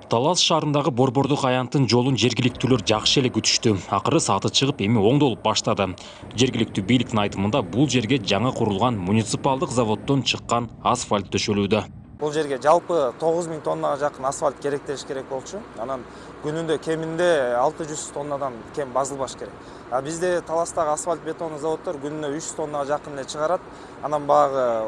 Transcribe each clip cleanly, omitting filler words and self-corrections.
Талас шаарындагы Борбордук аянттын жолун жергиликтүүлөр жакшы эле күтүштү. Акыры сааты чыгып, эми оңдолуп баштады. Жергиликтүү бийликтин айтымында бул жерге жаңа курулган муниципалдык заводдон чыккан асфальт төшөлүүдө. Бул жерге жалпы 9000 тоннага жакын асфальт керектеш керек болчу. Анан күнүндө кеминде 600 тоннадан кем базылбаш керек. Бизде Таластагы асфальт бетондуу заводдор күнүнө 300 тоннага жакын эле чыгарат. Анан багы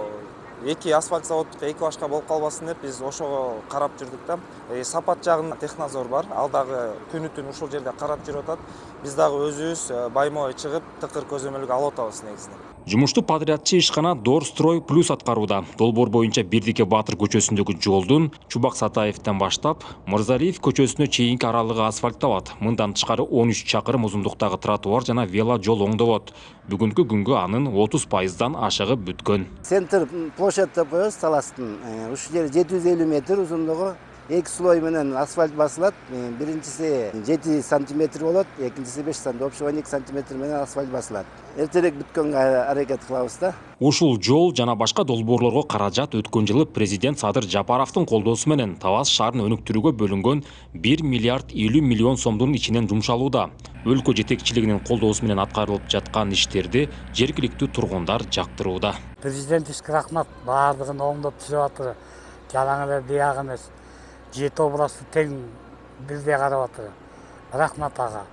эки асфальт заводдук эки башка болуп калбасын деп биз ошого карап жүрдүк да. Сапат жагында технадзор бар. Ал дагы күнү-түн ушул жерде карап жүрүп атат. Биз дагы өзүбүз баймой чыгып тыкыр көзөмөлгө алып атабыз негизинен. Жумушту подрядчы ишкана Дорстрой плюс аткарууда. Долбоор боюнча Бирдике Батыр көчөсүндөгү жолдун Чубак Сатаевден баштап Мырзалиев көчөсүнө чейинки аралыгы асфальтталат. Мындан тышкары 13 чакырым узундуктагы тротуар жана вело жол оңдолот. Бүгүнкү күнгө анын 30%дан ашыгы бүткөн. Центр площадь деп коебуз Таластын. Ушул жер 750 метр узундугу. Эки слой менен асфальт басылат. Биринчиси 7 сантиметр болот, экинчиси 5 сантиметр. Общий 12 сантиметр менен асфальт басылат. Эртерээк бүткөнгө аракет кылабыз да. Ушул жол жана башка долбоорлорго каражат өткөн жылы президент Садыр Жапаровдун колдоосу менен Талас шаарын өнүктүрүүгө бөлүнгөн 1 миллиард 50 миллион сомдун ичинен жумшалууда. Өлкө жетекчилигинин колдоосу менен аткарылып жаткан иштерди жергиликтүү тургундар жактырууда. Президентибизге рахмат, баардыгын оңдоп түзүп атыр. Жалаң эле бияк эмес. 7 областты тең бирдей карап атыр. Рахмат ага.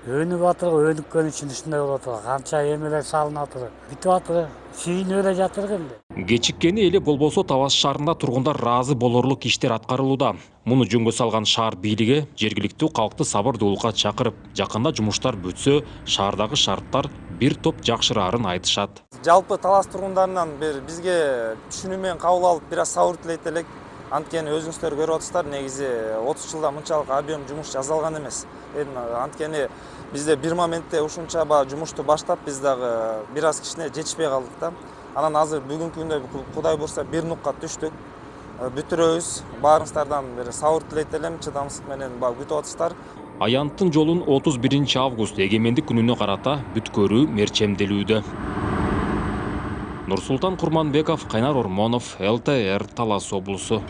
Өнүп атыр, өнүккөн үчүн ушундай болуп атыр. Канча эмелер салынып атыр. Бүтүп атыр. Сүйүнүп эле жатыр экен. Кечиккени эле болбосо Талас шаарында тургундар ыраазы болорлук иштер аткарылууда. Муну жөнгө салган шаар бийлиги жергиликтүү калкты сабырдуулукка чакырып, жакында жумуштар бүтсө, шаардагы шарттар бир топ жакшыраарын айтышат. Жалпы Талас тургундарынан бизге түшүнүү менен кабыл алып, бир аз сабыр тилейт элек. Анткени өзүңүздөр көрүп атасыздар, негизи 30 жылда мынчалык объем жумуш жасалган эмес. Анткени бизде бир моментте ушунча жумушту баштап, биз дагы бир аз кичине жетишпей калдык да. Анан азыр бүгүнкү күндө Кудай бурса бир нукка түштүк. Бүтүрөбүз. Баарыңыздардан бир сабыр тилейт элем, чыдамсыздык менен күтүп атасыздар. Аянттын жолун 31 август эгемендик күнүнө карата бүткөрүү мерчемделүүдө. Нурсултан Курманбеков, Кайнар Ормонов, ЛТР, Талас облусу.